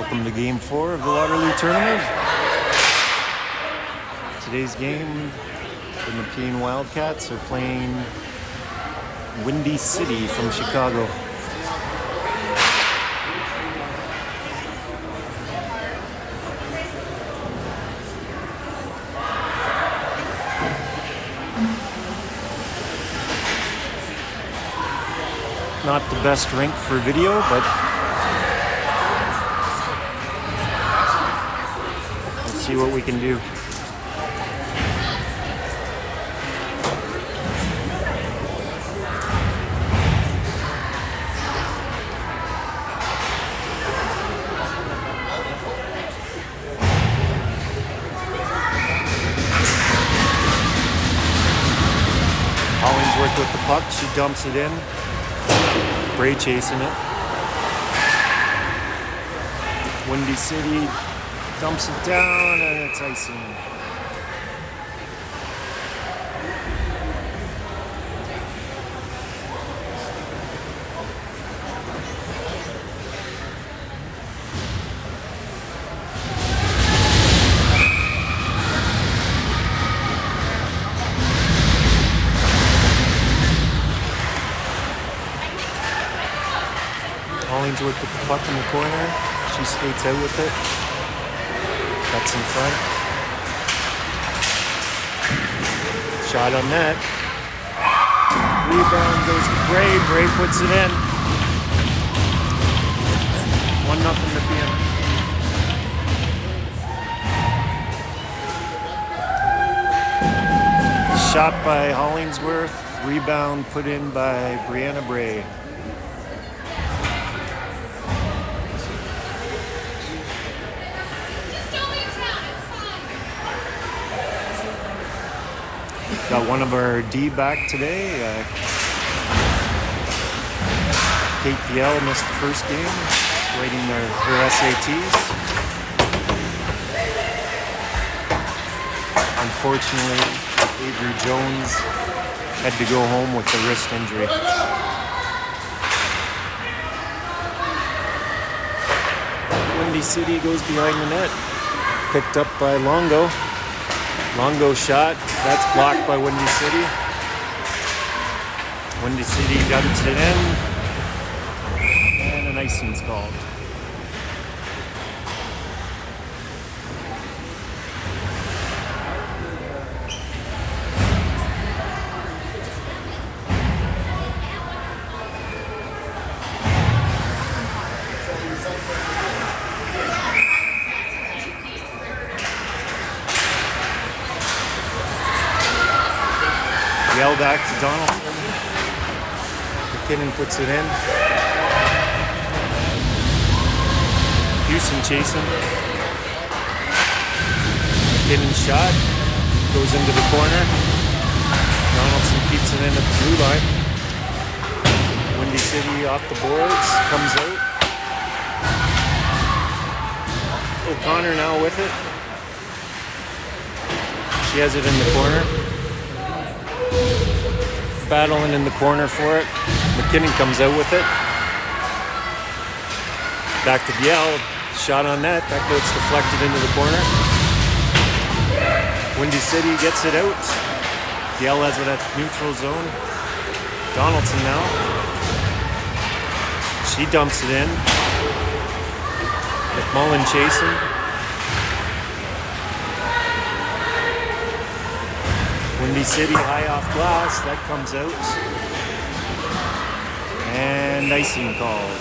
Welcome to Game 4 of the Waterloo tournament. Today's game, the Nepean Wildcats are playing Windy City from Chicago. Not the best rink for video, but let's see what we can do. Hollingsworth with the puck, she dumps it in. Bray chasing it. Windy City dumps it down and it's icing. Hollingsworth with the puck in the corner. She skates out with it. Cuts in front. Shot on net. Rebound goes to Bray. Bray puts it in. 1-0 Nepean. Shot by Hollingsworth. Rebound put in by Brianna Bray. Got one of our D back today. Kate Biel missed the first game, writing her SATs. Unfortunately, Avery Jones had to go home with a wrist injury. Windy City goes behind the net, picked up by Longo. Longo shot, that's blocked by Windy City. Windy City dumps it in, and an icing's called. Yell back to Donaldson. McKinnon puts it in. Houston chasing. McKinnon shot. Goes into the corner. Donaldson keeps it in at the blue line. Windy City off the boards. Comes out. O'Connor now with it. She has it in the corner. Battling in the corner for it. McKinnon comes out with it. Back to Biel. Shot on net. That gets deflected into the corner. Windy City gets it out. Biel has it at the neutral zone. Donaldson now. She dumps it in. McMullen chasing. Windy City high off glass, that comes out. And icing called.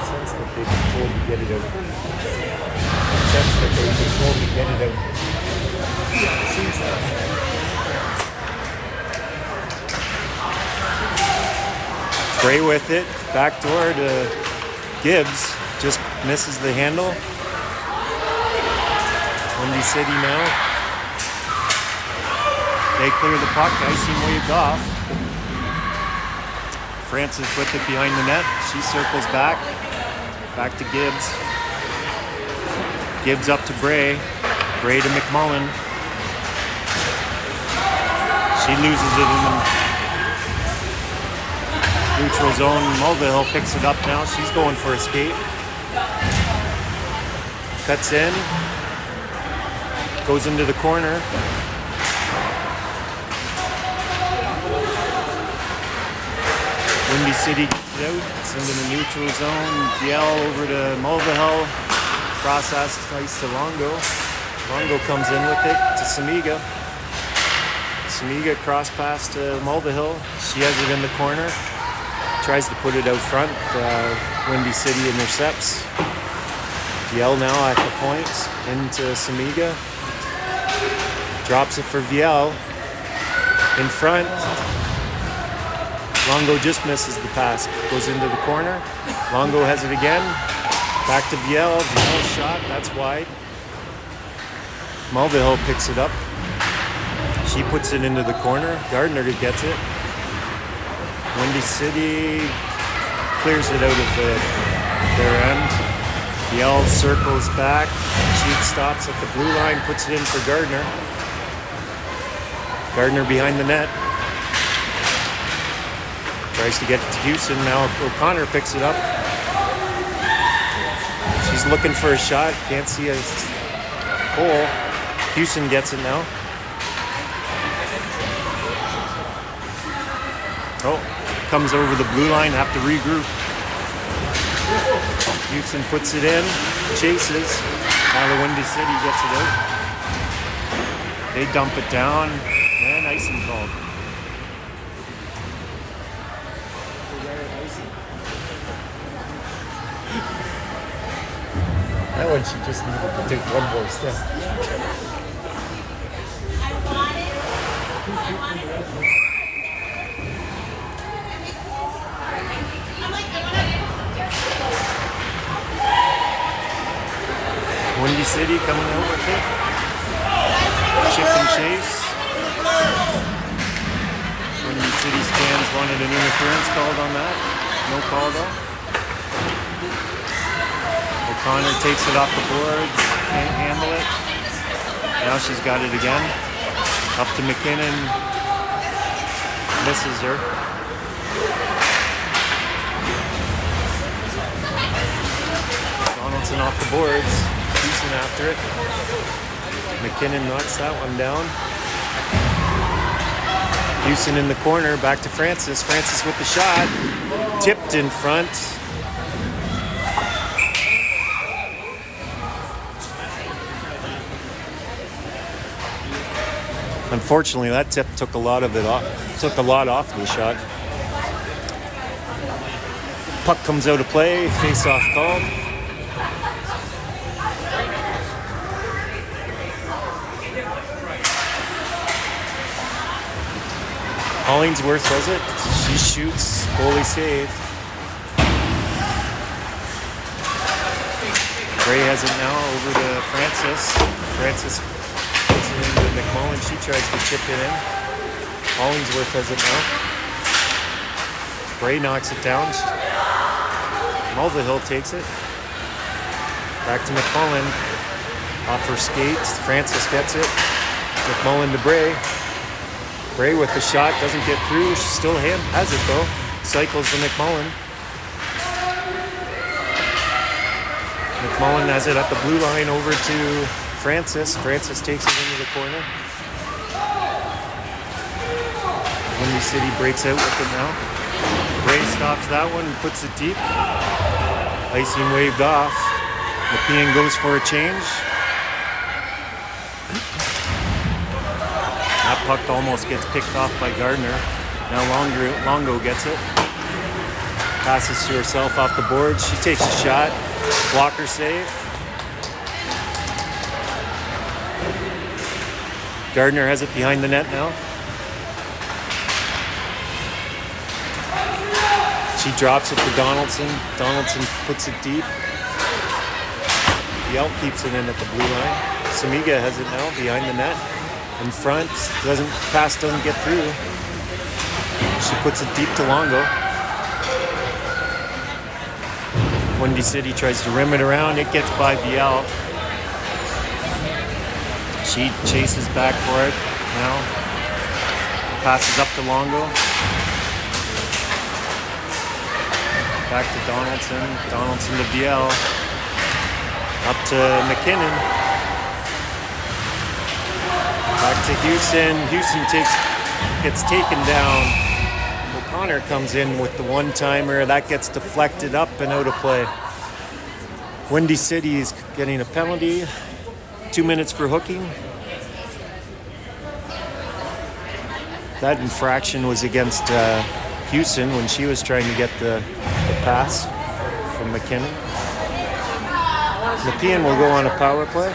Sense that they can told to get it out. Sense that they can told to get it out. Yeah, seems that. Bray with it, backdoor to Gibbs. Just misses the handle. Windy City now. They clear the puck. Icing waved off. Francis with it behind the net. She circles back. Back to Gibbs. Gibbs up to Bray. Bray to McMullen. She loses it in the Neutral zone, Mulvihill picks it up now. She's going for a skate. Cuts in. Goes into the corner. Windy City gets it out. It's into the neutral zone. Viel over to Mulvihill. Cross ice to Longo. Longo comes in with it to Samiga. Samiga cross pass to Mulvihill. She has it in the corner. Tries to put it out front. Windy City intercepts. Viel now at the point. Into Samiga. Drops it for Viel. In front. Longo just misses the pass. Goes into the corner. Longo has it again. Back to Viel. Viel's shot. That's wide. Mulvihill picks it up. She puts it into the corner. Gardner gets it. Windy City clears it out of their end. Viel circles back. She stops at the blue line, puts it in for Gardner. Gardner behind the net. Tries to get it to Houston. Now O'Connor picks it up. She's looking for a shot. Can't see a hole. Houston gets it now. Oh, comes over the blue line. Have to regroup. Houston puts it in. Chases. Now the Windy City gets it out. They dump it down. And icing called. That one she just needed to take one more step. Windy City coming out with it. Chip and chase. Windy City's fans wanted an interference called on that. No call though. O'Connor takes it off the boards, can't handle it. Now she's got it again. Up to McKinnon, misses her. Donaldson off the boards, Houston after it. McKinnon knocks that one down. Houston in the corner, back to Francis. Francis with the shot, tipped in front. Unfortunately, that tip took a lot of it off. Took a lot off of the shot. Puck comes out of play. Face-off called. Hollingsworth does it. She shoots. Goalie save. Gray has it now over to Francis. Francis into McMullen. She tries to chip it in. Hollingsworth has it now. Bray knocks it down. Mulvihill takes it. Back to McMullen. Off her skates. Francis gets it. McMullen to Bray. Bray with the shot. Doesn't get through. She still has it though. Cycles to McMullen. McMullen has it at the blue line over to Francis. Francis takes it into the corner. Windy City breaks out with it now. Bray stops that one and puts it deep. Icing waved off. Nepean goes for a change. That puck almost gets picked off by Gardner. Now Longo gets it. Passes to herself off the board. She takes a shot. Blocker save. Gardner has it behind the net now. She drops it to Donaldson. Donaldson puts it deep. Yelp keeps it in at the blue line. Samiga has it now behind the net. In front, pass doesn't get through. She puts it deep to Longo. Windy City tries to rim it around. It gets by Viel. She chases back for it now. Passes up to Longo. Back to Donaldson. Donaldson to Viel. Up to McKinnon. Back to Houston. Houston gets taken down. O'Connor comes in with the one-timer. That gets deflected up and out of play. Windy City is getting a penalty. 2 minutes for hooking. That infraction was against Houston when she was trying to get the pass from McKinnon. Nepean will go on a power play.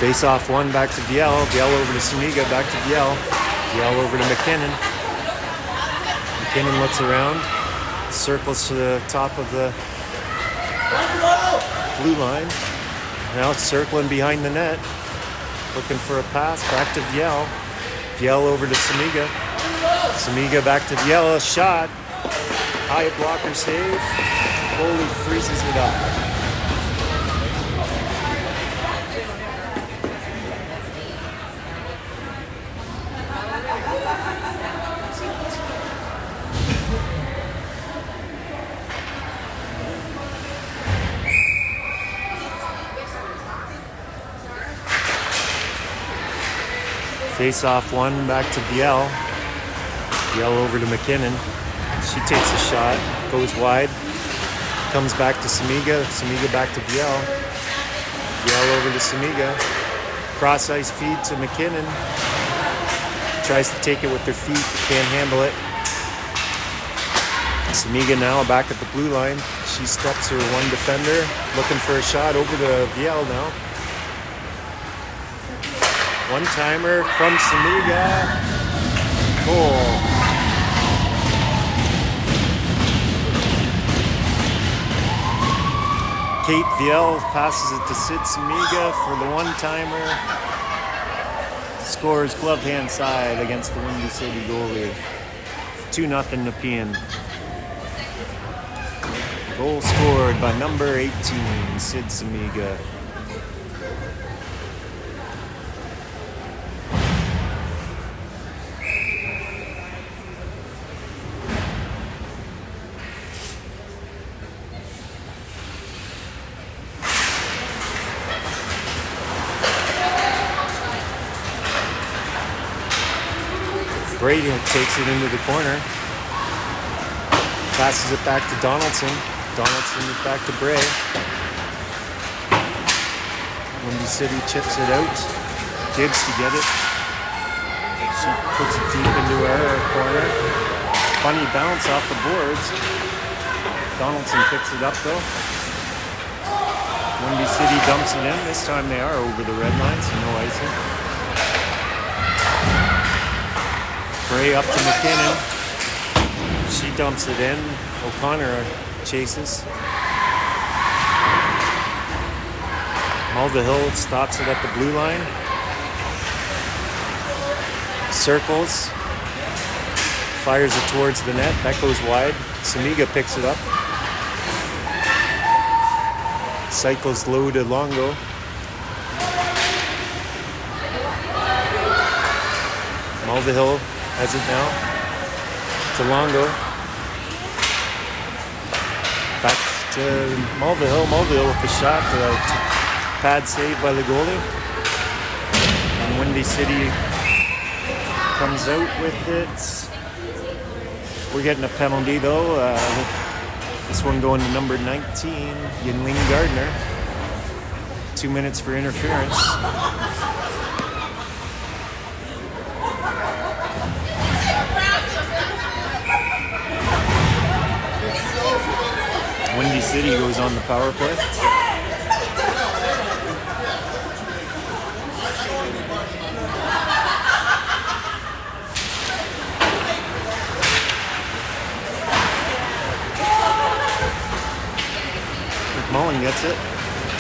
Face off one, back to Viel. Viel over to Samiga, back to Viel. Viel over to McKinnon. McKinnon looks around, circles to the top of the blue line. Now circling behind the net, looking for a pass, back to Viel. Viel over to Samiga. Samiga back to Viel, shot. High blocker save. Goalie freezes it up. Face off one, back to Viel. Viel over to McKinnon. She takes a shot, goes wide, comes back to Samiga. Samiga back to Viel. Viel over to Samiga. Cross ice feed to McKinnon. Tries to take it with her feet, can't handle it. Samiga now back at the blue line. She steps her one defender, looking for a shot over to Viel now. One-timer from Samiga. Goal. Kate Viel passes it to Sid Samiga for the one-timer. Scores glove hand side against the Windy City goalie. 2-0 Nepean. Goal scored by number 18, Sid Samiga. Brady takes it into the corner. Passes it back to Donaldson. Donaldson back to Bray. Windy City chips it out. Gibbs to get it. She puts it deep into her corner. Funny bounce off the boards. Donaldson picks it up though. Windy City dumps it in. This time they are over the red line, so no icing. Bray up to McKinnon. She dumps it in. O'Connor chases. Mulvihill stops it at the blue line. Circles. Fires it towards the net. That goes wide. Samiga picks it up. Cycles low to Longo. Mulvihill has it now to Longo. Back to Mulvihill. Mulvihill with the shot. Pad save by the goalie. And Windy City comes out with it. We're getting a penalty though. This one going to number 19, Yinling Gardner. 2 minutes for interference. Windy City goes on the power play. McMullen gets it.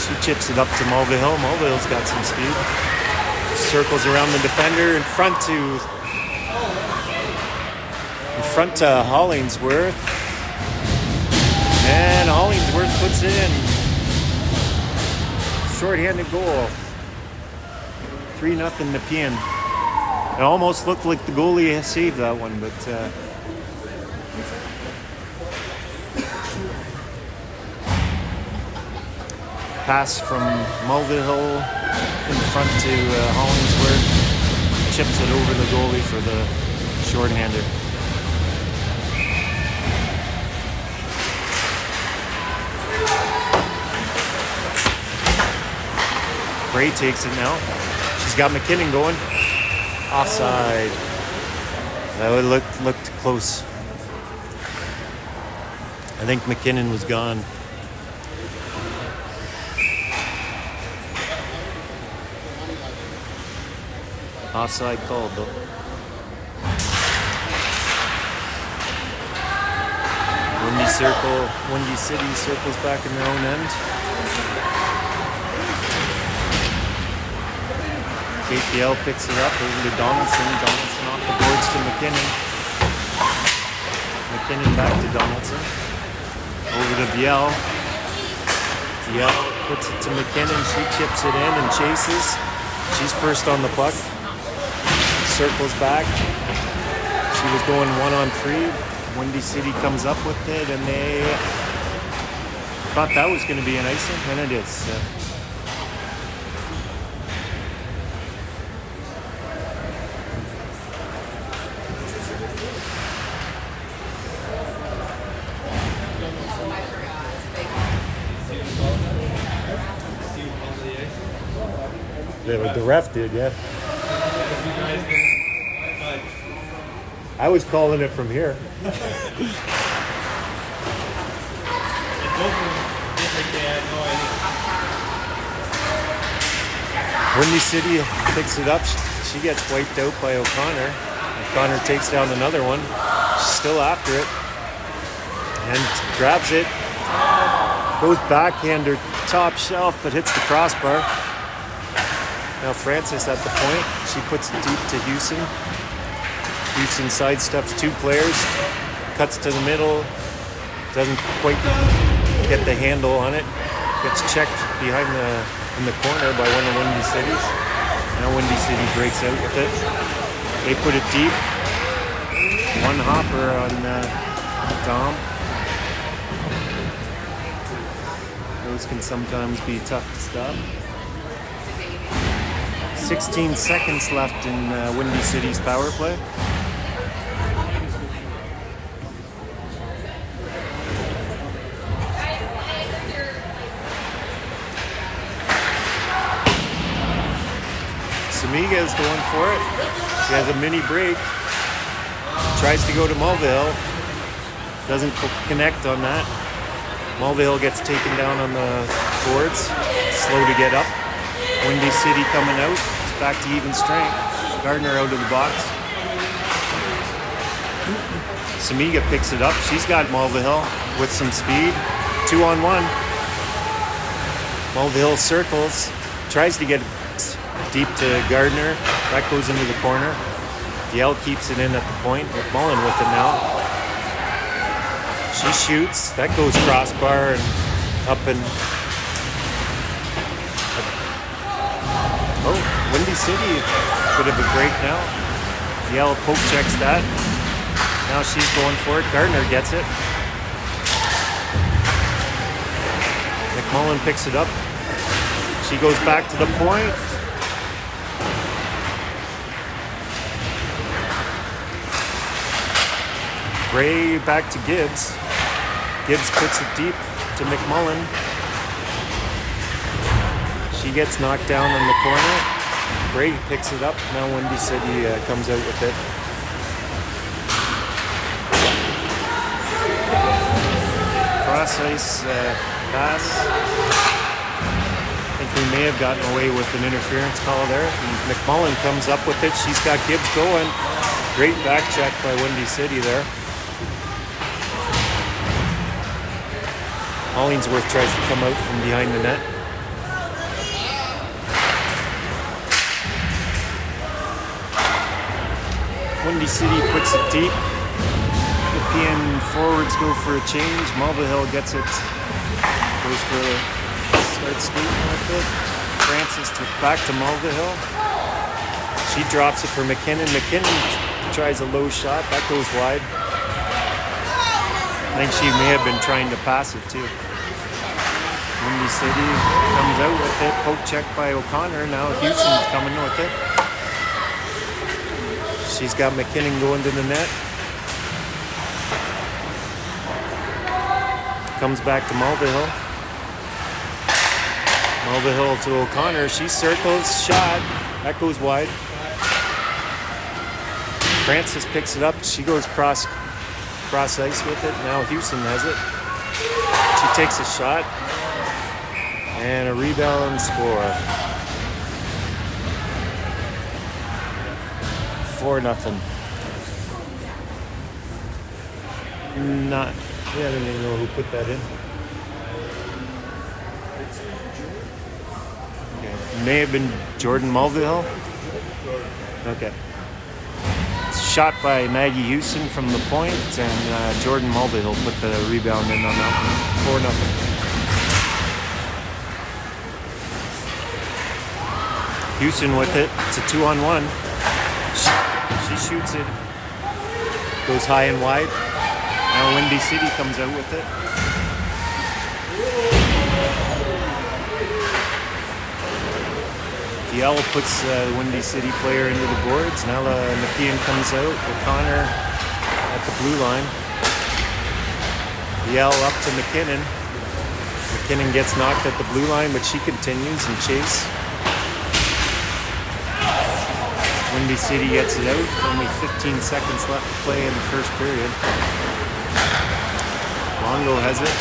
She chips it up to Mulvihill. Mulvihill's got some speed. Circles around the defender in front to Hollingsworth. And Hollingsworth puts it in. Short-handed goal. 3-0 Nepean. It almost looked like the goalie saved that one, but pass from Mulvihill in front to Hollingsworth. Chips it over the goalie for the shorthander. Bray takes it now. She's got McKinnon going. Offside. That looked close. I think McKinnon was gone. Offside called though. Windy City circles back in their own end. KPL picks it up over to Donaldson. Donaldson off the boards to McKinnon. McKinnon back to Donaldson. Over to Viel. Viel puts it to McKinnon. She chips it in and chases. She's first on the puck. Circles back. She was going 1-on-3. Windy City comes up with it, and they thought that was going to be an icing, and it is. The ref did, yeah. I was calling it from here. Windy City picks it up. She gets wiped out by O'Connor. O'Connor takes down another one. She's still after it. And grabs it. Goes backhander top shelf, but hits the crossbar. Now Francis at the point. She puts it deep to Houston. Houston sidesteps two players, cuts to the middle, doesn't quite get the handle on it. Gets checked behind in the corner by one of Windy City's. Now Windy City breaks out with it. They put it deep. One hopper on Dom. Those can sometimes be tough to stop. 16 seconds left in Windy City's power play. Samiga is going for it. She has a mini break. Tries to go to Mulvihill. Doesn't connect on that. Mulvihill gets taken down on the boards. Slow to get up. Windy City coming out. It's back to even strength. Gardner out of the box. Samiga picks it up. She's got Mulvihill with some speed. 2-on-1. Mulvihill circles. Tries to get deep to Gardner. That goes into the corner. Yell keeps it in at the point. McMullen with it now. She shoots. That goes crossbar and up and... Oh, Windy City. Bit of a break now. Yell poke checks that. Now she's going for it. Gardner gets it. McMullen picks it up. She goes back to the point. Ray back to Gibbs. Gibbs puts it deep to McMullen. She gets knocked down on the corner. Ray picks it up. Now Windy City comes out with it. Cross ice pass. I think we may have gotten away with an interference call there. And McMullen comes up with it. She's got Gibbs going. Great back check by Windy City there. Hollingsworth tries to come out from behind the net. Windy City puts it deep. Nepean forwards go for a change. Mulvihill gets it. Goes for a start skating with it. Francis back to Mulvihill. She drops it for McKinnon. McKinnon tries a low shot. That goes wide. I think she may have been trying to pass it too. Windy City comes out with it. Poke check by O'Connor. Now Houston's coming with it. She's got McKinnon going to the net. Comes back to Mulvihill. Mulvihill to O'Connor. She circles. Shot. That goes wide. Francis picks it up. She goes cross ice with it. Now Houston has it. She takes a shot. And a rebound score. 4-0. Not. Yeah, I don't even know who put that in. Okay. May have been Jordan Mulvihill. Okay. Shot by Maggie Houston from the point, and Jordan Mulvihill put the rebound in on that one. 4-0. Houston with it. It's a 2-on-1. She shoots it. Goes high and wide. Now Windy City comes out with it. Fiel puts the Windy City player into the boards. Now Nepean comes out. O'Connor at the blue line. Fiel up to McKinnon. McKinnon gets knocked at the blue line, but she continues and chase. Windy City gets it out. Only 15 seconds left to play in the first period. Longo has it.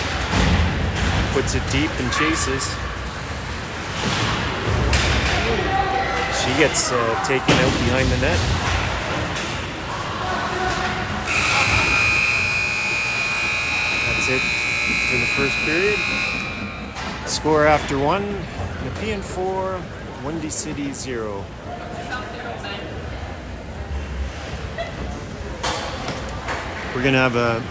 Puts it deep and chases. She gets taken out behind the net. That's it for the first period. Score after one. Nepean 4, Windy City 0. We're going to have a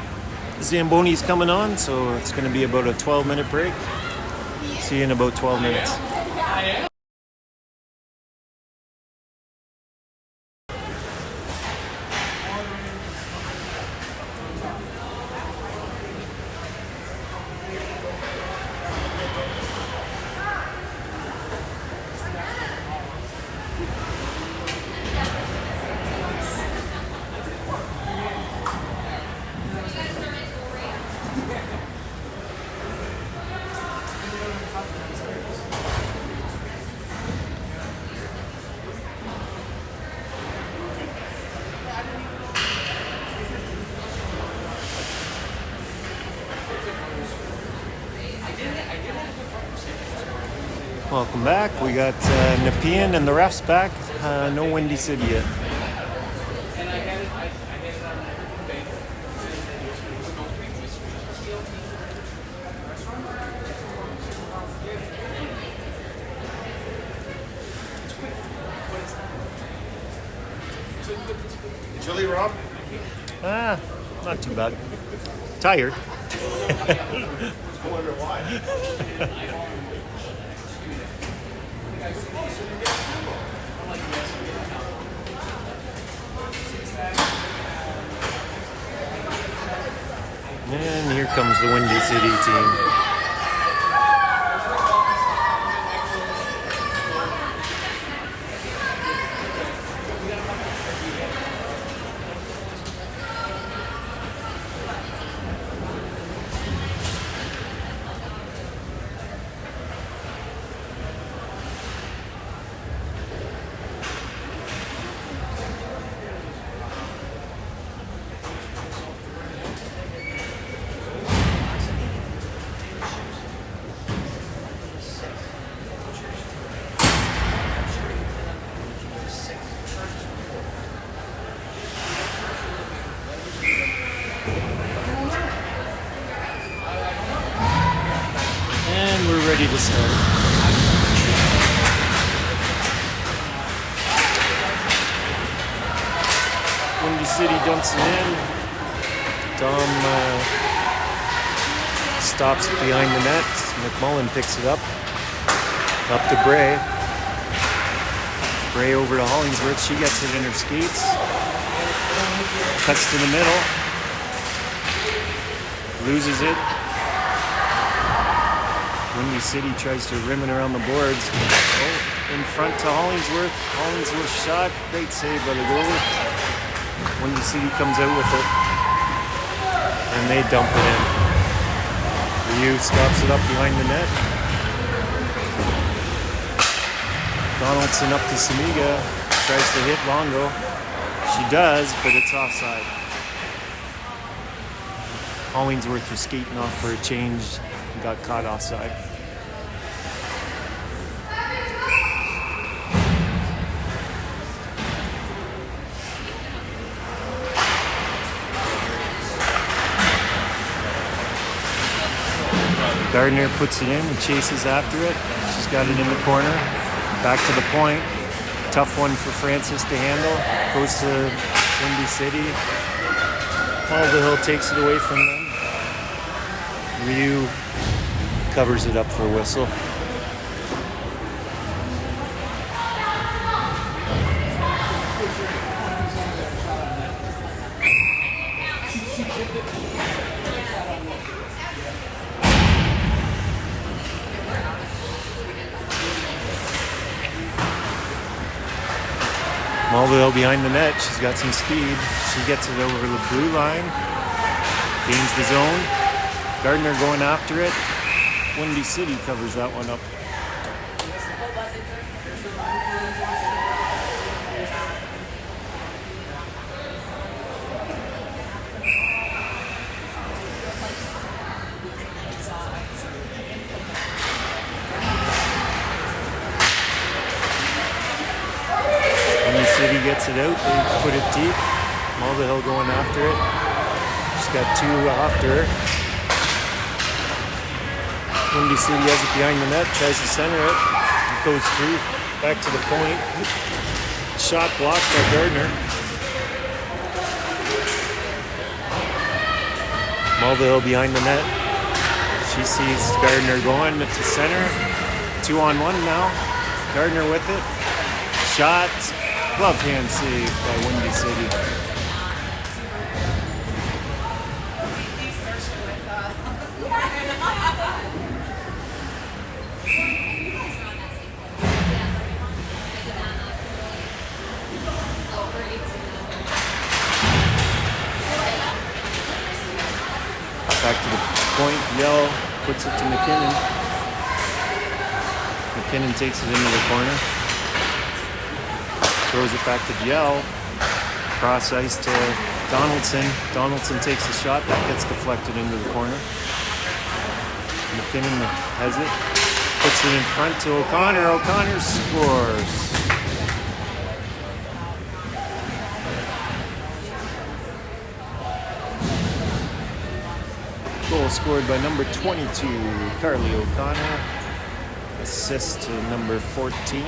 Zambonis coming on, so it's going to be about a 12-minute break. See you in about 12 minutes. Welcome back. We got Nepean and the refs back. No Windy City yet. Chili, Rob? Not too bad. Tired. I wonder why. And here comes the Windy City team. And we're ready to start. Windy City dumps it in. Dom stops it behind the net. McMullen picks it up. Up to Bray. Bray over to Hollingsworth. She gets it in her skates. Cuts to the middle. Loses it. Windy City tries to rim it around the boards. Oh, in front to Hollingsworth. Hollingsworth shot. Great save by the goalie. Windy City comes out with it. And they dump it in. Ryu stops it up behind the net. Donaldson up to Samiga. Tries to hit Longo. She does, but it's offside. Hollingsworth was skating off for a change and got caught offside. Gardner puts it in and chases after it. She's got it in the corner. Back to the point. Tough one for Francis to handle. Goes to Windy City. Hill takes it away from them. Ryu covers it up for a whistle. Mulvihill behind the net. She's got some speed. She gets it over the blue line. Gains the zone. Gardner going after it. Windy City covers that one up. City gets it out, they put it deep. Mulvihill going after it. She's got two after her. Windy City has it behind the net, tries to center it. It goes through, back to the point. Shot blocked by Gardner. Mulvihill behind the net. She sees Gardner going to center. 2-on-1 now. Gardner with it. Shot. Glove hand save by Windy City. Back to the point, Yell puts it to McKinnon. McKinnon takes it into the corner. Throws it back to Yell. Cross ice to Donaldson. Donaldson takes a shot. That gets deflected into the corner. McKinnon has it. Puts it in front to O'Connor. O'Connor scores. Goal scored by number 22, Carly O'Connor. Assist to number 14,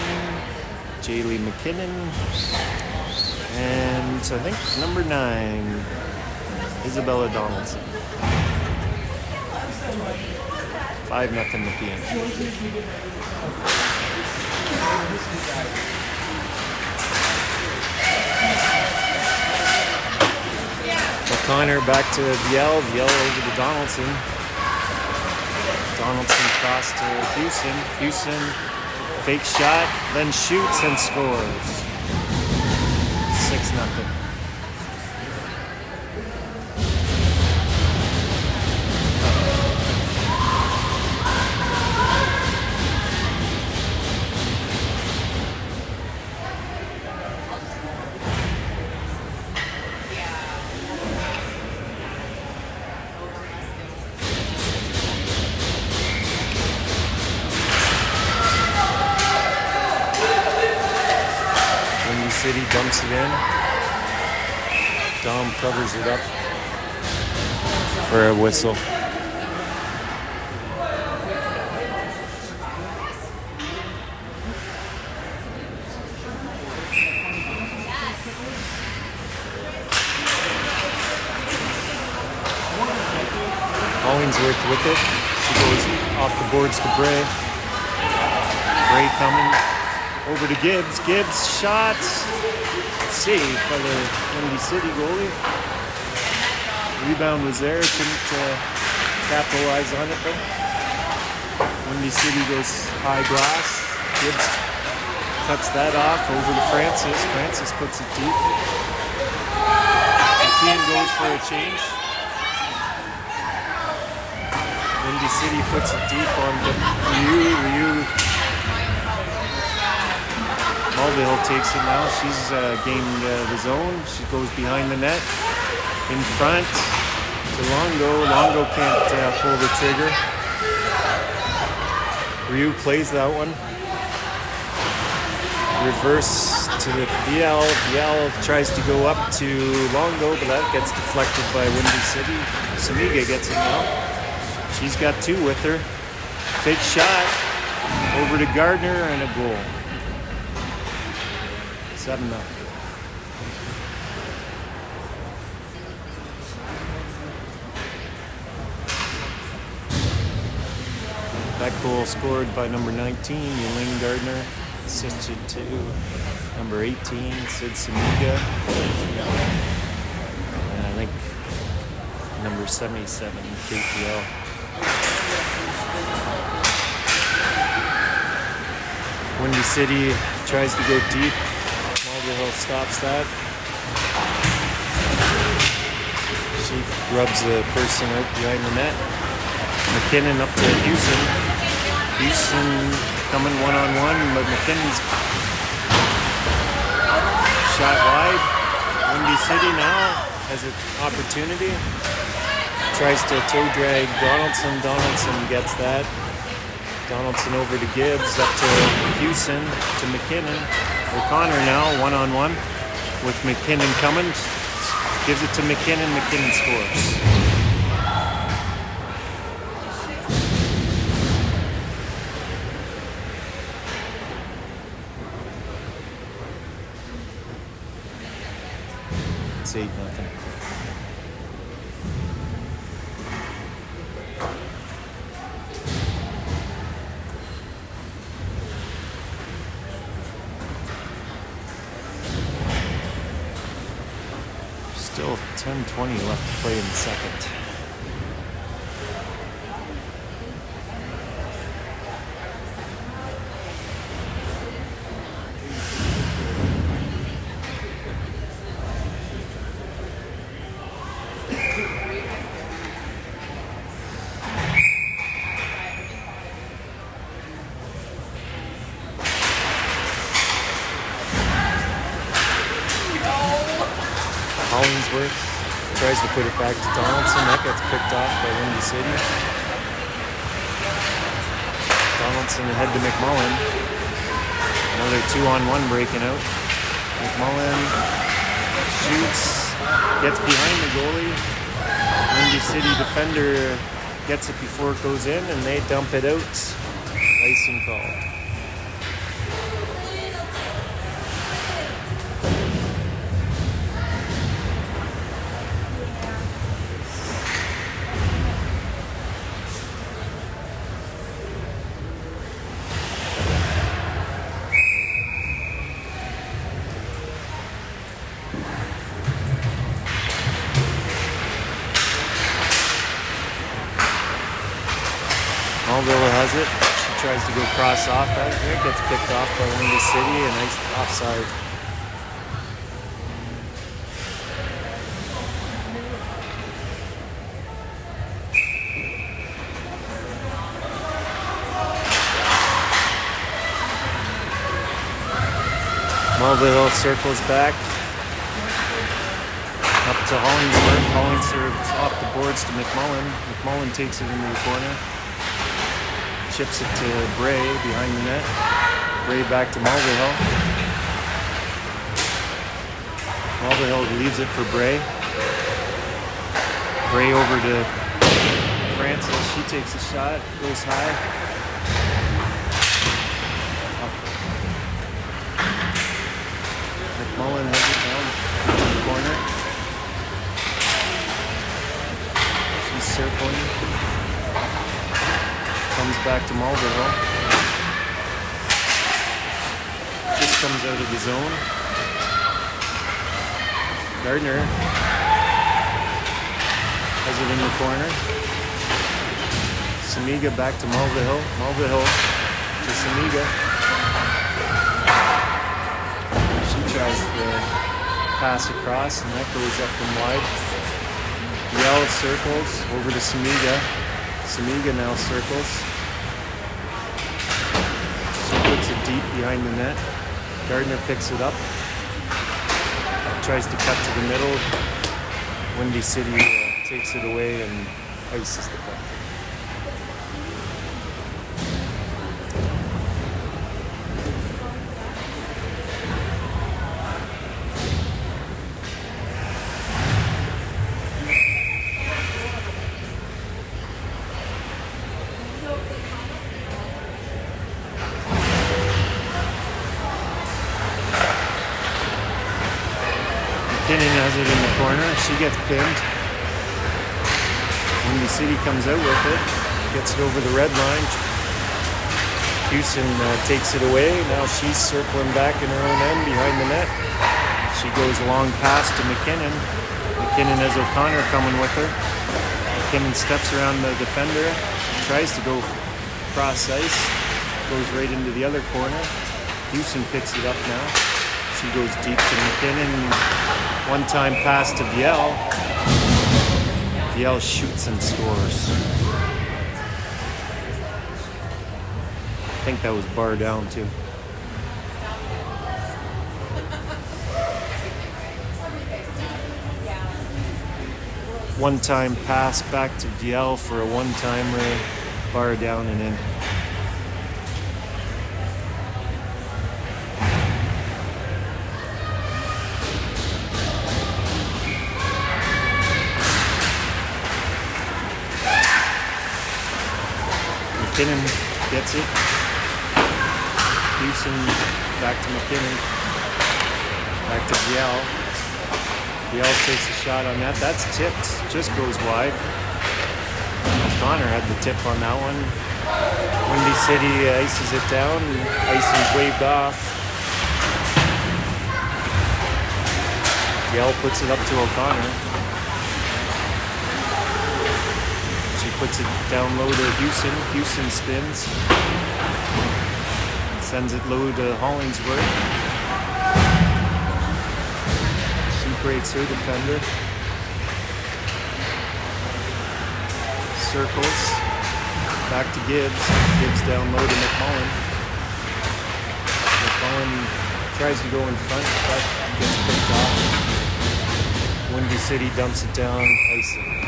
Jaylee McKinnon. And I think number 9, Isabella Donaldson. 5-0 Nepean. O'Connor back to Viel over to Donaldson. Donaldson cross to Houston. Houston fake shot, then shoots and scores. 6-0. City dumps it in. Dom covers it up for a whistle. Hollingsworth with it. She goes off the boards to Bray. Bray coming. Over to Gibbs. Gibbs shot. Saved by the Windy City goalie. Rebound was there. Couldn't capitalize on it though. Windy City goes high glass. Gibbs cuts that off over to Francis. Francis puts it deep. Nepean goes for a change. Windy City puts it deep on the Ryu. Mulvihill takes it now. She's gained the zone. She goes behind the net. In front to Longo. Longo can't pull the trigger. Ryu plays that one. Reverse to the VL. VL tries to go up to Longo, but that gets deflected by Windy City. Samiga gets it now. She's got two with her. Fake shot. Over to Gardner and a goal. 7-0. That goal scored by number 19, Elaine Gardner. Assisted to number 18, Sid Samiga. And I think number 77, KPL. Windy City tries to go deep. Mulvihill stops that. She rubs the person out behind the net. McKinnon up to Houston. Houston coming one-on-one, but McKinnon's shot wide. Windy City now has an opportunity. Tries to toe drag Donaldson. Donaldson gets that. Donaldson over to Gibbs, up to Houston, to McKinnon. O'Connor now, one-on-one with McKinnon coming. Gives it to McKinnon. McKinnon scores. It's 8-0. Still 10:20 left to play in the second. Hollingsworth tries to put it back to Donaldson. That gets picked off by Windy City. Donaldson ahead to McMullen. Another 2-on-1 breaking out. McMullen shoots, gets behind the goalie. Windy City defender gets it before it goes in, and they dump it out. Icing called. Mulvihill has it. She tries to go cross off. That gets picked off by Windy City, and nice offside. Mulvihill circles back up to Hollingsworth. Hollingsworth off the boards to McMullen. McMullen takes it into the corner. Chips it to Bray behind the net. Bray back to Mulvihill. Mulvihill leaves it for Bray. Bray over to Francis. She takes a shot, goes high. McMullen has it down in the corner. She's circling. Comes back to Mulvihill. comes out of the zone. Gardner has it in the corner. Samiga back to Mulvihill. Mulvihill to Samiga. She tries the pass across, and that goes up and wide. Yell circles over to Samiga. Samiga now circles. She puts it deep behind the net. Gardner picks it up. Tries to cut to the middle. Windy City takes it away and ices the puck. McKinnon has it in the corner. She gets pinned. Windy City comes out with it. Gets it over the red line. Houston takes it away. Now she's circling back in her own end behind the net. She goes long pass to McKinnon. McKinnon has O'Connor coming with her. McKinnon steps around the defender. Tries to go cross ice. Goes right into the other corner. Houston picks it up now. She goes deep to McKinnon. One-time pass to Viel. Viel shoots and scores. I think that was bar down too. One-time pass back to Viel for a one-timer. Bar down and in. McKinnon gets it. Houston back to McKinnon. Back to Viel. Viel takes a shot on that. That's tipped. Just goes wide. O'Connor had the tip on that one. Windy City ices it down. Icing's waved off. Viel puts it up to O'Connor. Puts it down low to Houston. Houston spins. Sends it low to Hollingsworth. She breaks her defender. Circles. Back to Gibbs. Gibbs down low to McMullen. McMullen tries to go in front, but gets picked off. Windy City dumps it down. Icing.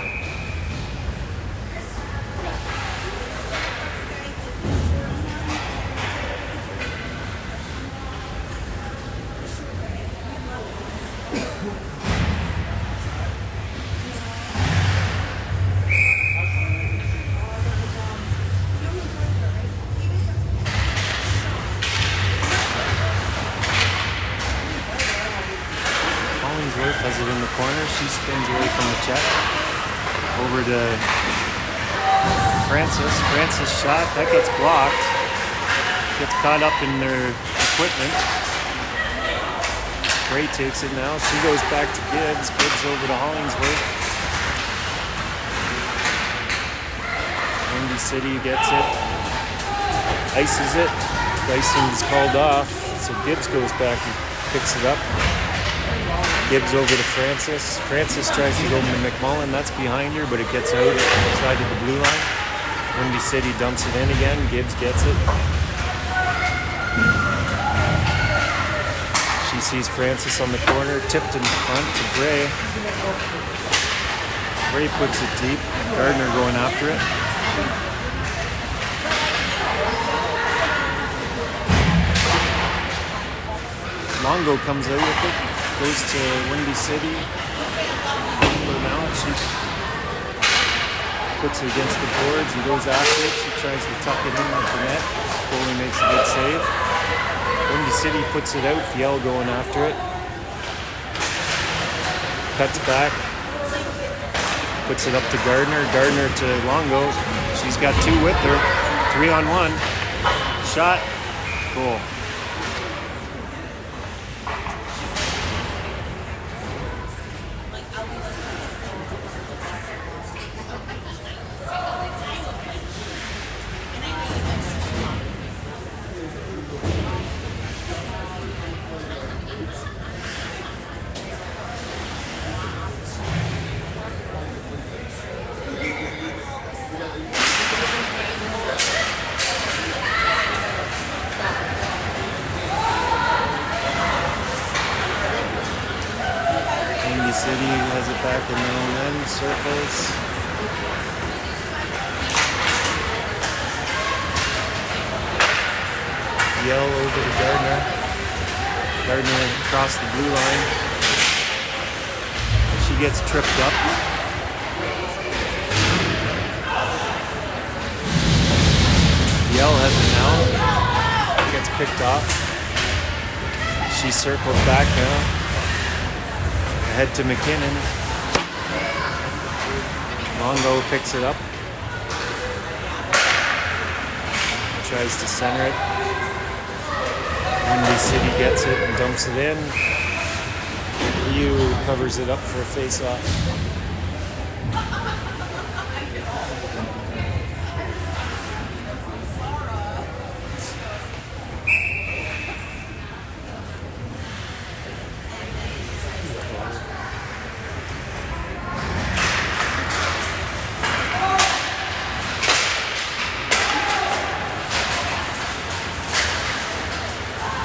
Has it in the corner. She spins away from the check. Over to Francis. Francis shot. That gets blocked. Gets caught up in their equipment. Gray takes it now. She goes back to Gibbs. Gibbs over to Hollingsworth. Windy City gets it. Ices it. Icing's called off. So Gibbs goes back and picks it up. Gibbs over to Francis. Francis tries to go to McMullen. That's behind her, but it gets out outside of the blue line. Windy City dumps it in again. Gibbs gets it. She sees Francis on the corner. Tipped in front to Bray. Bray puts it deep. Gardner going after it. Longo comes out with it. Goes to Windy City. Now she puts it against the boards and goes after it. She tries to tuck it in at the net. Goalie makes a good save. Windy City puts it out. Viel going after it. Cuts back. Puts it up to Gardner. Gardner to Longo. She's got two with her. 3-on-1. Shot. Goal. in their own end, circles. Yell over to Gardner. Gardner across the blue line. She gets tripped up. Yell has it now. Gets picked off. She circles back now. Ahead to McKinnon. Longo picks it up. Tries to center it. Windy City gets it and dumps it in. Ryu covers it up for a face-off.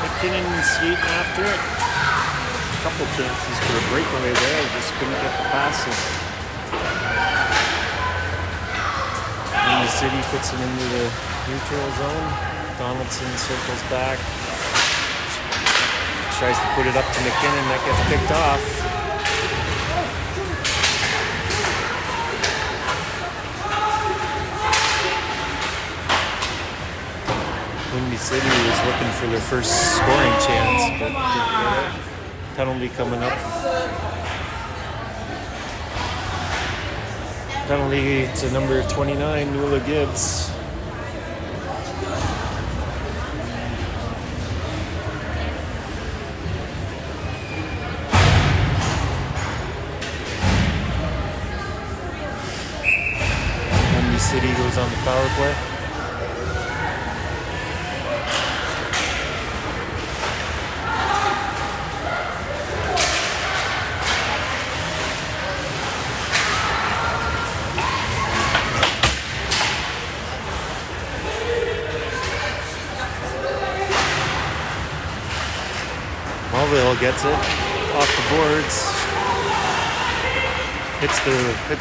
McKinnon skating after it. A couple chances for a breakaway there, just couldn't get the pass in. And the City puts it into the neutral zone. Donaldson circles back. Tries to put it up to McKinnon, that gets picked off. Windy City was looking for their first scoring chance, but didn't get it. Penalty coming up. Penalty to number 29, Nuala Gibbs. Windy City goes on the power play. Mulvihill gets it off the boards. Hits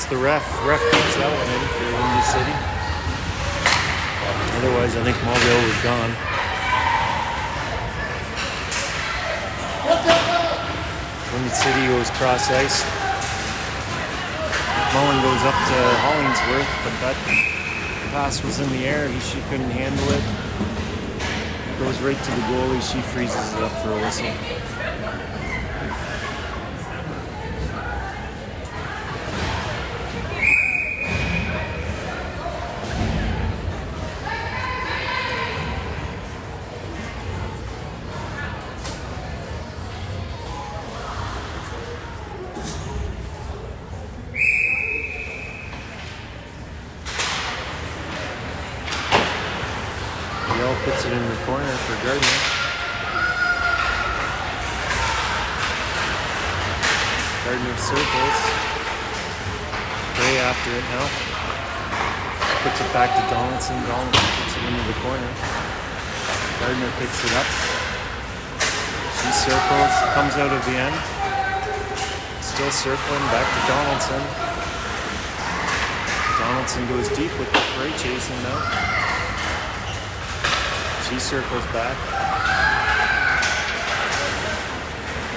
the ref. Ref keeps that one in for Windy City. Otherwise, I think Mulvihill was gone. Windy City goes cross ice. Mullen goes up to Hollingsworth, but that pass was in the air. She couldn't handle it. Goes right to the goalie. She freezes it up for a whistle. Yell puts it in the corner for Gardner. Gardner circles. Way after it now. Puts it back to Donaldson. Donaldson puts it into the corner. Gardner picks it up. She circles, comes out of the end. Still circling, back to Donaldson. Donaldson goes deep with the Ray chasing now. She circles back.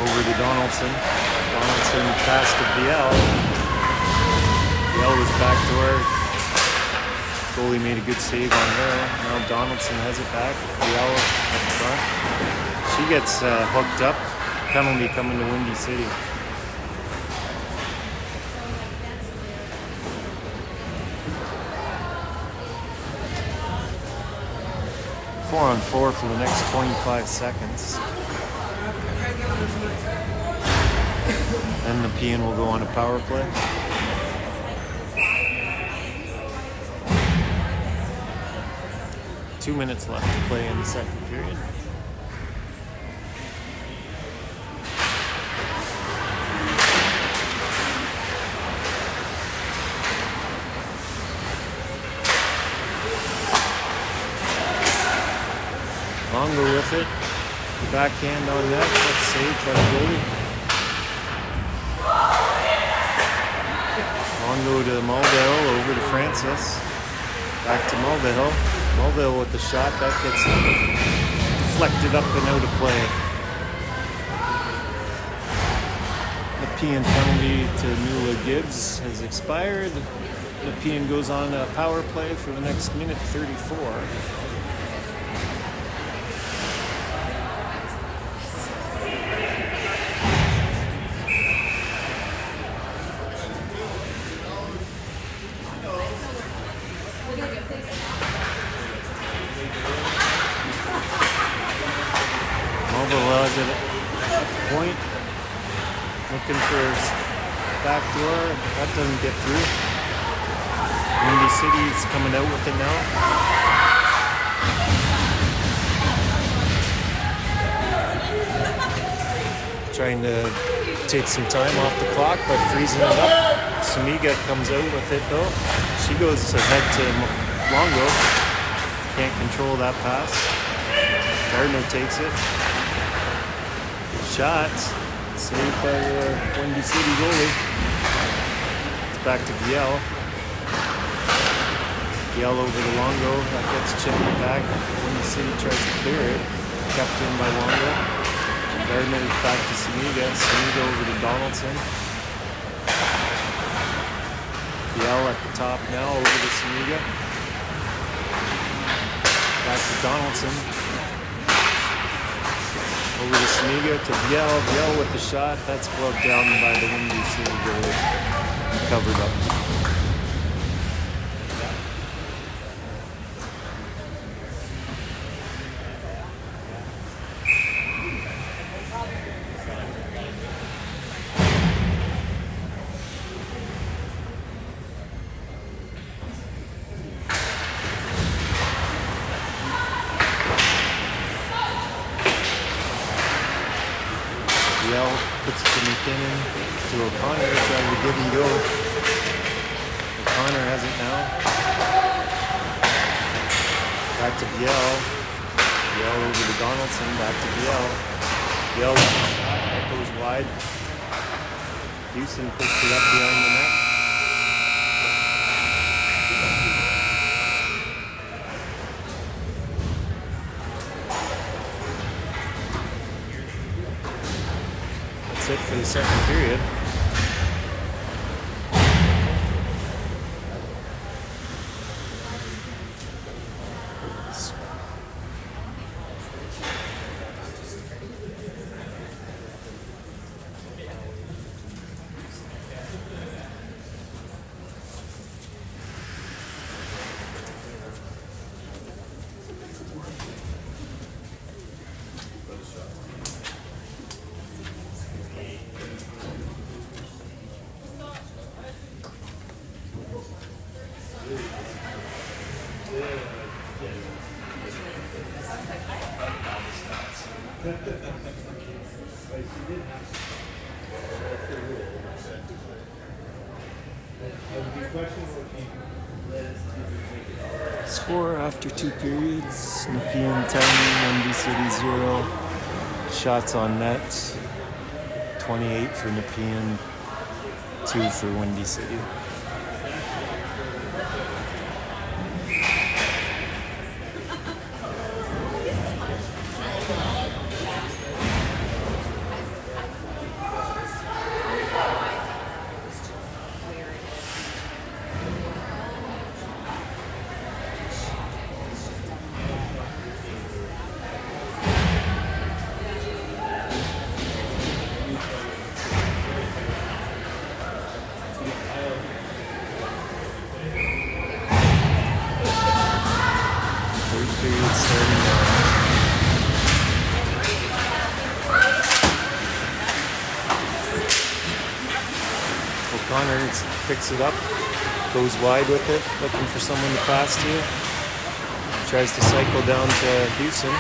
Over to Donaldson. Donaldson pass to Biel. Biel was backdoor. Goalie made a good save on her. Now Donaldson has it back. Biel up front. She gets hooked up. Penalty coming to Windy City. 4-on-4 for the next 25 seconds. And Nepean will go on a power play. Two minutes left to play in the second period. Longo with it. Backhand on net. That's saved by the goalie. Longo to Mulvihill, over to Francis. Back to Mulvihill. Mulvihill with the shot. That gets deflected up and out of play. Nepean penalty to Nuala Gibbs has expired. Nepean goes on a power play for the next minute 34. Mulvihill has it at the point. Looking for back door. That doesn't get through. Windy City's coming out with it now. Trying to take some time off the clock, but freezing it up. Samiga comes out with it though. She goes ahead to Longo. Can't control that pass. Gardner takes it. Shots. Saved by the Windy City goalie. It's back to Viel. Viel over to Longo. That gets chipped back. Windy City tries to clear it. Kept in by Longo. Gardner back to Samiga. Samiga over to Donaldson. Viel at the top now over to Samiga. Back to Donaldson. Over to Samiga to Viel. Viel with the shot. That's gloved down by the Windy City goalie. Covered up. Viel puts it to McKinnon, to O'Connor, trying to give and go. O'Connor has it now. Back to Viel. Viel over to Donaldson, back to Viel. Viel, that goes wide. Houston puts it up behind the net. That's it for the second period. Score after 2 periods. Nepean 10, Windy City 0. Shots on net. 28 for Nepean, 2 for Windy City. O'Connor picks it up, goes wide with it, looking for someone to pass to. Tries to cycle down to Houston.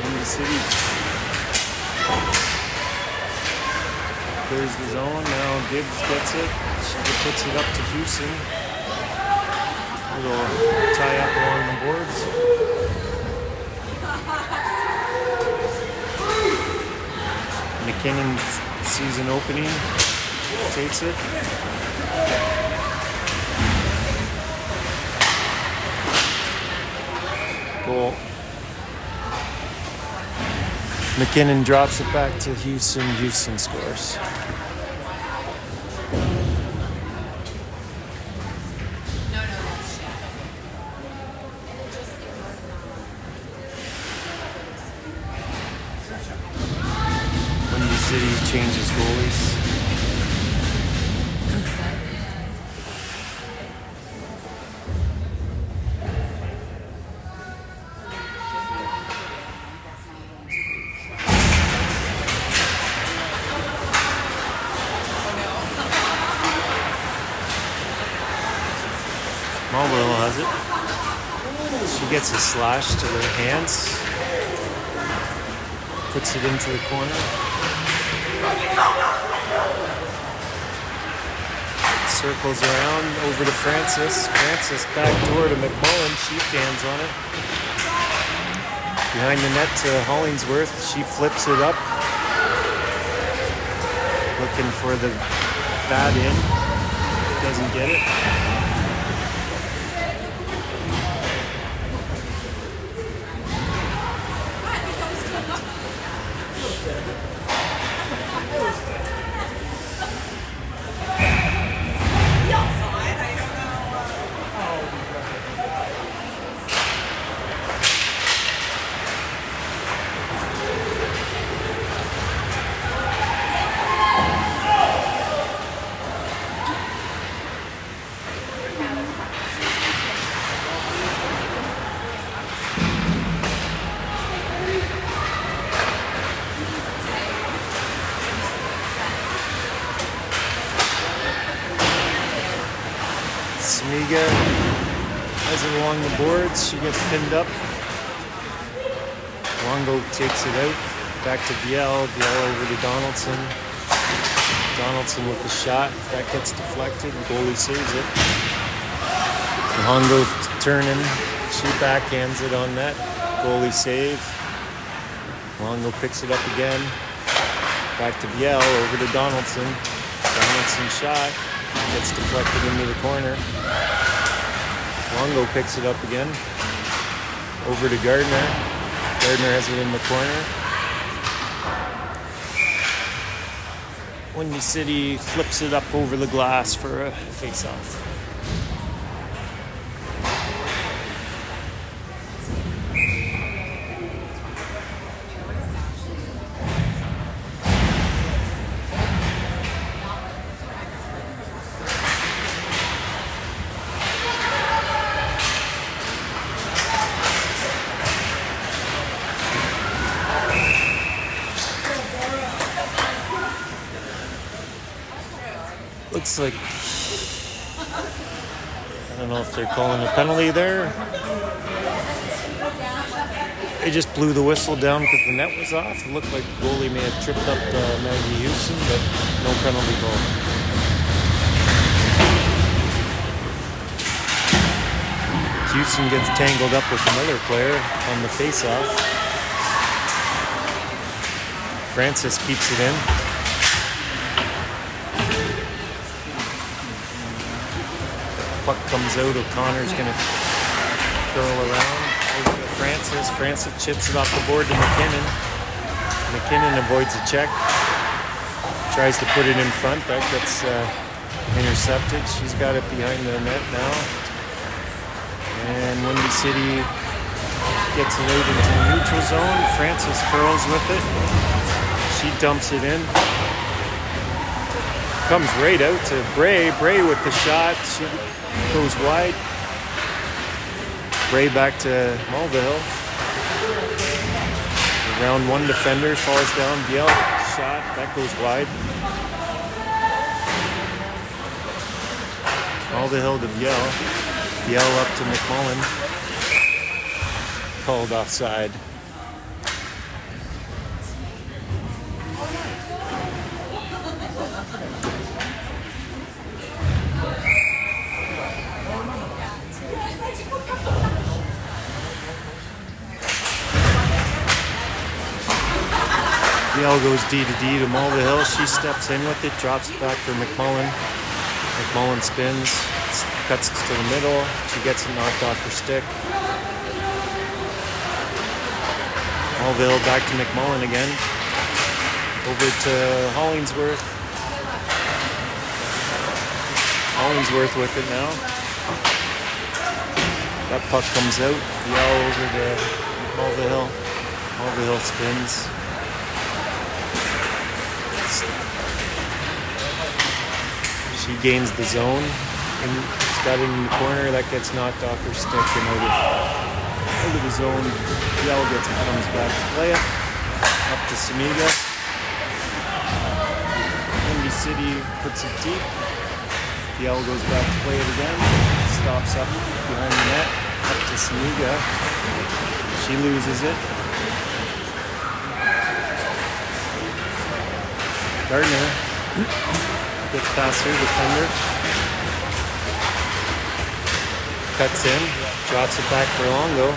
Windy City clears the zone. Now Gibbs gets it. She puts it up to Houston. Little tie up along the boards. McKinnon sees an opening, takes it. Goal. McKinnon drops it back to Houston. Houston scores. Windy City changes goalies. Waterloo has it. She gets a slash to her hands. Puts it into the corner. Circles around over to Francis. Francis back door to McMullen. She fans on it. Behind the net to Hollingsworth. She flips it up. Looking for the bat in. Doesn't get it. Samiga has it along the boards. She gets pinned up. Longo takes it out. Back to Viel. Viel over to Donaldson. Donaldson with the shot. That gets deflected. The goalie saves it. Longo turning. She backhands it on net. Goalie save. Longo picks it up again. Back to Viel. Over to Donaldson. Donaldson shot. Gets deflected into the corner. Longo picks it up again. Over to Gardner. Gardner has it in the corner. Windy City flips it up over the glass for a face-off. Looks like, I don't know if they're calling a penalty there. They just blew the whistle down because the net was off. It looked like the goalie may have tripped up Maggie Houston, but no penalty goal. Houston gets tangled up with another player on the face-off. Francis keeps it in. Puck comes out. O'Connor's going to curl around over to Francis. Francis chips it off the board to McKinnon. McKinnon avoids a check. Tries to put it in front. That gets intercepted. She's got it behind the net now. And Windy City gets it out into the neutral zone. Francis curls with it. She dumps it in. Comes right out to Bray. Bray with the shot. She goes wide. Bray back to Mulvihill. Round one defender falls down. Viel shot. That goes wide. Mulvihill to Viel. Viel up to McMullen. Called offside. Biel goes D to D to Mulvihill. She steps in with it, drops it back for McMullen. McMullen spins, cuts to the middle. She gets it knocked off her stick. Mulvihill back to McMullen again. Over to Hollingsworth. Hollingsworth with it now. That puck comes out. Biel over to Mulvihill. Mulvihill spins. She gains the zone. And she's got it in the corner. That gets knocked off her stick and out of the zone. Biel gets it, comes back to play it. Up to Samiga. Windy City puts it deep. Biel goes back to play it again. Stops up behind the net. Up to Samiga. She loses it. Gardner gets past her defender. Cuts in. Drops it back for Longo.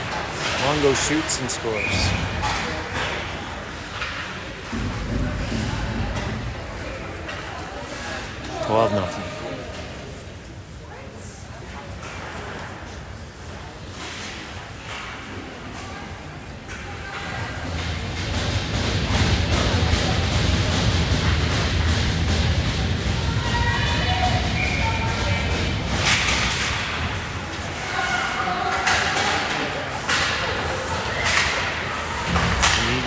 Longo shoots and scores. $12-0.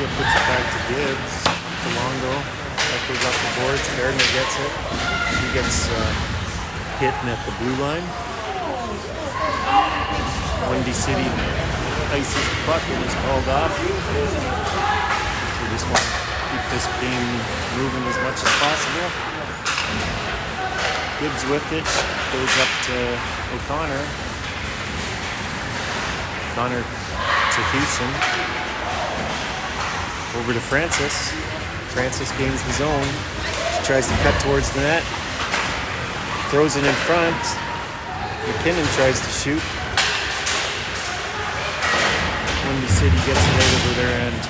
Puts it back to Gibbs, to Longo. That goes up the boards. Gardner gets it. She gets hit at the blue line. Windy City ices the puck and is called off. We just want to keep this game moving as much as possible. Gibbs with it. Goes up to O'Connor. O'Connor to Houston. Over to Francis. Francis gains the zone. She tries to cut towards the net. Throws it in front. McKinnon tries to shoot. Windy City gets it right over their end.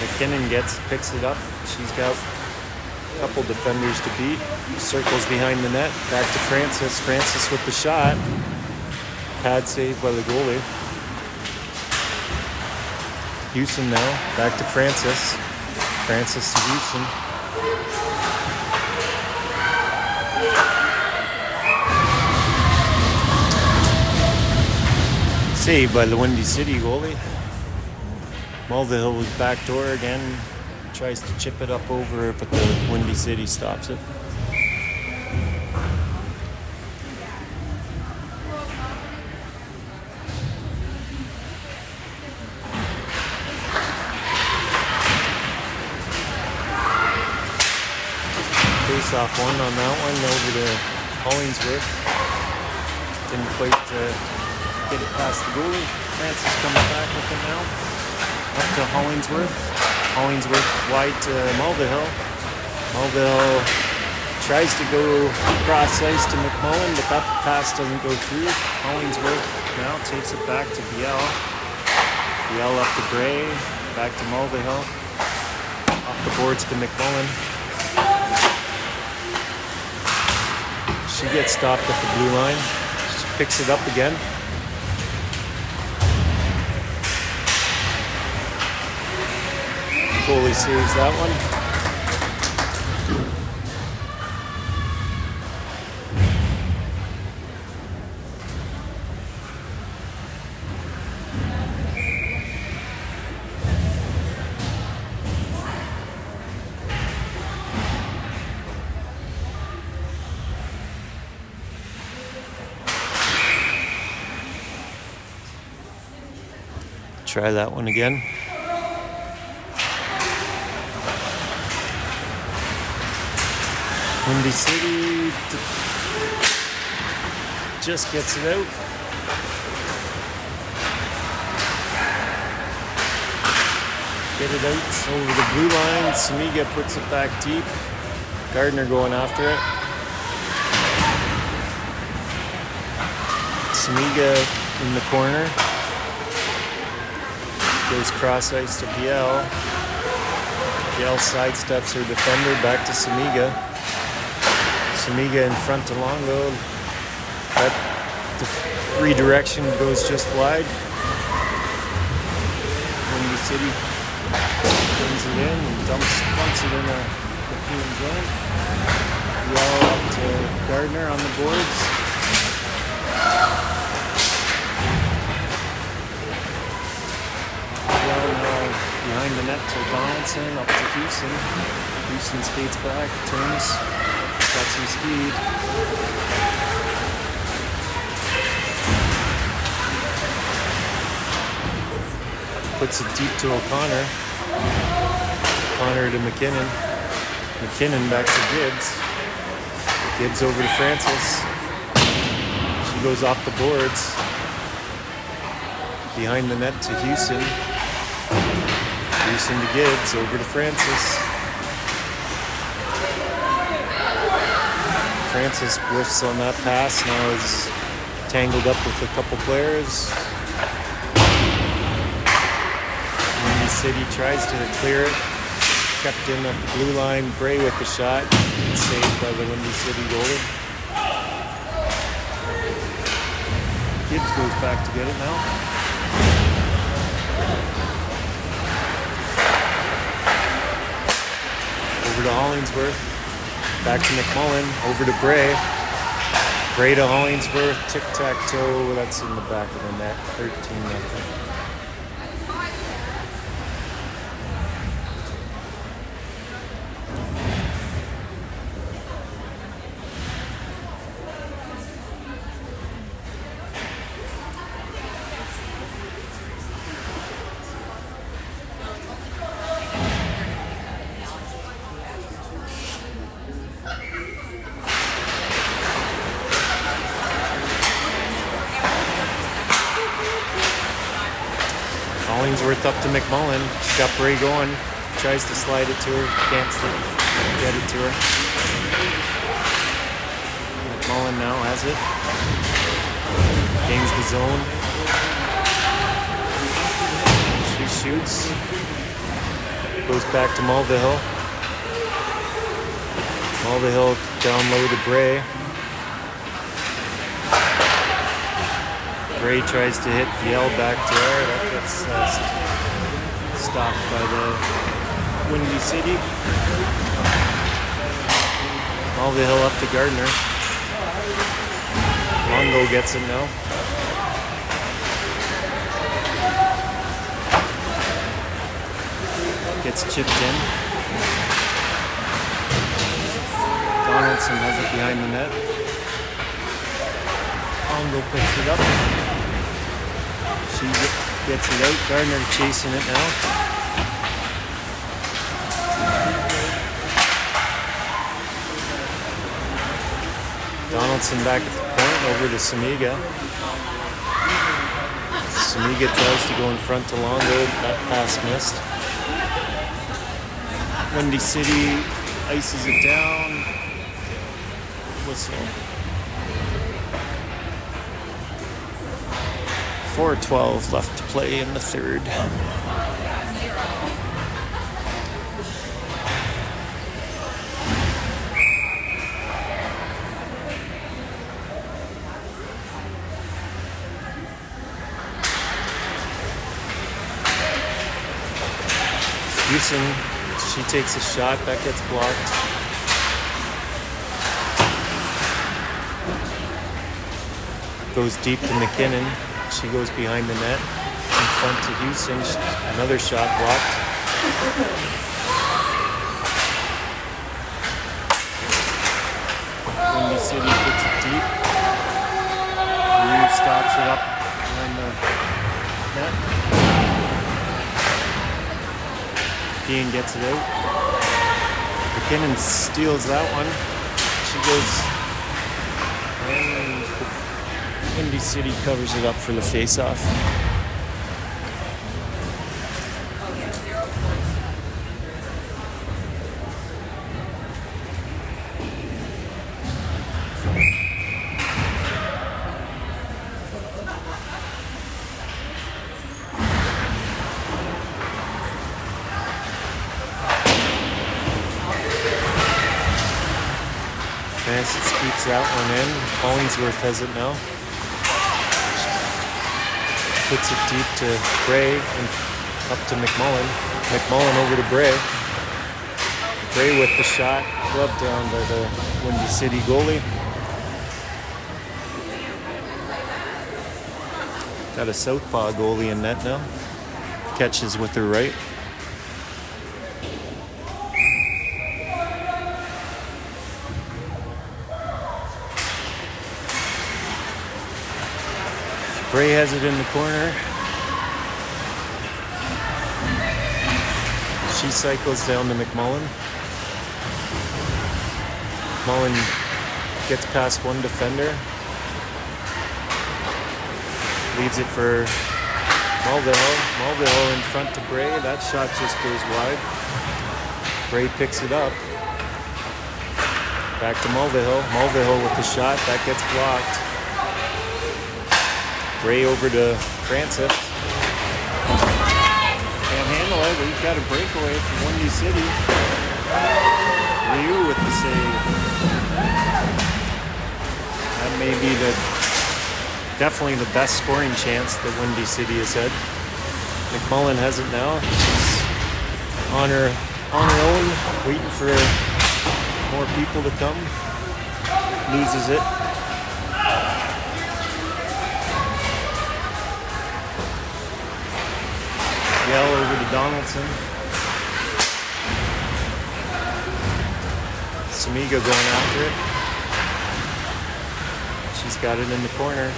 McKinnon picks it up. She's got a couple defenders to beat. Circles behind the net. Back to Francis. Francis with the shot. Pad save by the goalie. Houston now, back to Francis. Francis to Houston. Saved by the Windy City goalie. Mulvihill was backdoor again. Tries to chip it up over, but the Windy City stops it. Off one on that one over to Hollingsworth. Didn't quite get it past the goalie. Francis comes back with it now. Up to Hollingsworth. Hollingsworth wide to Mulvihill. Mulvihill tries to go cross ice to McMullen, but that pass doesn't go through. Hollingsworth now takes it back to Biel. Biel up to Gray. Back to Mulvihill. Off the boards to McMullen. She gets stopped at the blue line. She picks it up again. Goalie saves that one. Try that one again. Windy City just gets it out. Get it out over the blue line. Samiga puts it back deep. Gardner going after it. Samiga in the corner. Goes cross ice to Biel. Yale sidesteps her defender back to Samiga. Samiga in front to Longo. That redirection goes just wide. Windy City brings it in and dumps it in a Nepean Goal. Yale up to Gardner on the boards. Yale now behind the net to Donaldson, up to Houston. Houston skates back, turns, got some speed. Puts it deep to O'Connor. O'Connor to McKinnon. McKinnon back to Gibbs. Gibbs over to Francis. She goes off the boards. Behind the net to Houston. Houston to Gibbs, over to Francis. Francis whiffs on that pass, now is tangled up with a couple players. Windy City tries to clear it. Kept in at the blue line. Bray with the shot. It's saved by the Windy City goalie. Gibbs goes back to get it now. Over to Hollingsworth. Back to McMullen. Over to Bray. Bray to Hollingsworth. Tic-tac-toe. That's in the back of the net. 13-0. Hollingsworth up to McMullen. She's got Bray going. Tries to slide it to her. Can't get it to her. McMullen now has it. Gains the zone. She shoots. Goes back to Mulvihill. Mulvihill down low to Bray. Bray tries to hit Viel back to her. That gets stopped by the Windy City. Mulvihill up to Gardner. Longo gets it now. Gets chipped in. Donaldson has it behind the net. Longo picks it up. She gets it out. Gardner chasing it now. Donaldson back at the point, over to Samiga. Samiga tries to go in front to Longo. That pass missed. Windy City ices it down. Whistle. 4:12 left to play in the third. Houston, she takes a shot, that gets blocked. Goes deep to McKinnon. She goes behind the net, in front to Houston. Another shot blocked. Windy City puts it deep. Reeves stops it up behind the net. Nepean gets it out. McKinnon steals that one. She goes and Windy City covers it up for the face-off. Francis keeps that one in. Hollingsworth has it now. Puts it deep to Bray and up to McMullen. McMullen over to Bray. Bray with the shot. Glove down by the Windy City goalie. Got a southpaw goalie in net now. Catches with her right. Bray has it in the corner. She cycles down to McMullen. McMullen gets past one defender. Leaves it for Mulvihill. Mulvihill in front to Bray. That shot just goes wide. Bray picks it up. Back to Mulvihill. Mulvihill with the shot. That gets blocked. Bray over to Francis. Can't handle it. We've got a breakaway from Windy City. Ryu with the save. That may be definitely the best scoring chance that Windy City has had. McMullen has it now. She's on her own, waiting for more people to come. Loses it. Yell over to Donaldson. Samiga going after it. She's got it in the corner.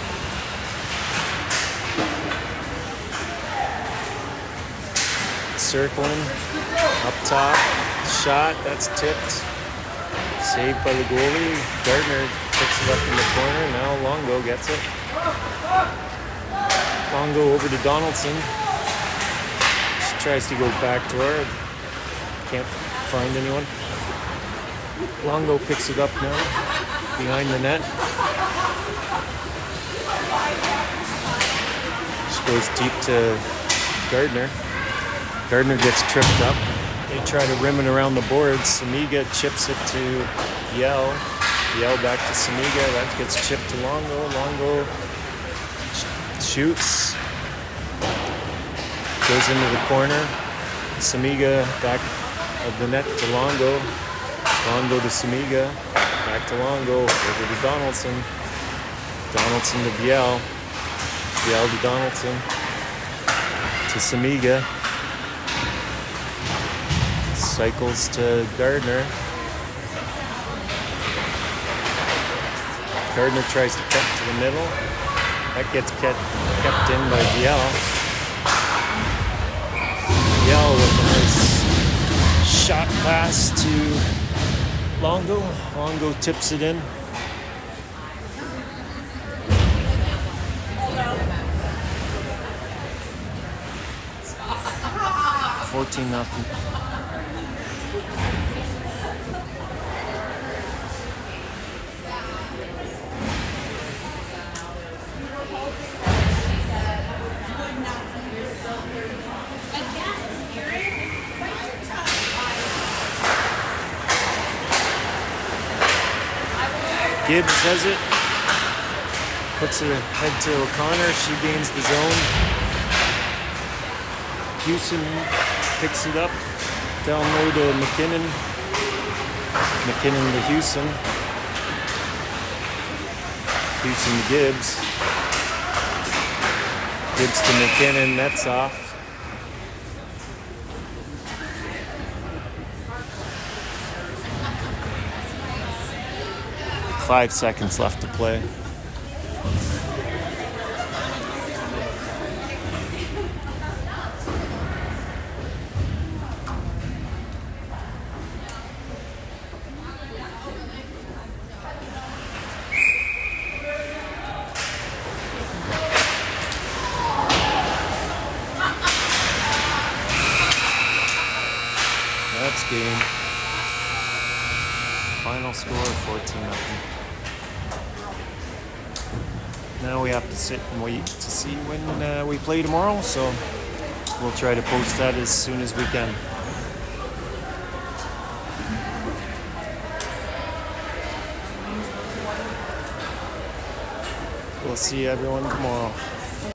Circling. Up top. Shot. That's tipped. Saved by the goalie. Gardner picks it up in the corner. Now Longo gets it. Longo over to Donaldson. Tries to go back to her. Can't find anyone. Longo picks it up now. Behind the net. She goes deep to Gardner. Gardner gets tripped up. They try to rim it around the boards. Samiga chips it to Yell. Yell back to Samiga. That gets chipped to Longo. Longo shoots. Goes into the corner. Samiga back of the net to Longo. Longo to Samiga. Back to Longo. Over to Donaldson. Donaldson to Biel. Biel to Donaldson. To Samiga. Cycles to Gardner. Gardner tries to cut to the middle. That gets kept in by Biel. Yell with a nice shot pass to Longo. Longo tips it in. $14. Gibbs has it. Puts it ahead to O'Connor. She gains the zone. Houston picks it up. Down low to McKinnon. McKinnon to Houston. Houston to Gibbs. Gibbs to McKinnon. That's off. 5 seconds left to play. That's game. Final score 14-0. Now we have to sit and wait to see when we play tomorrow, so we'll try to post that as soon as we can. We'll see everyone tomorrow.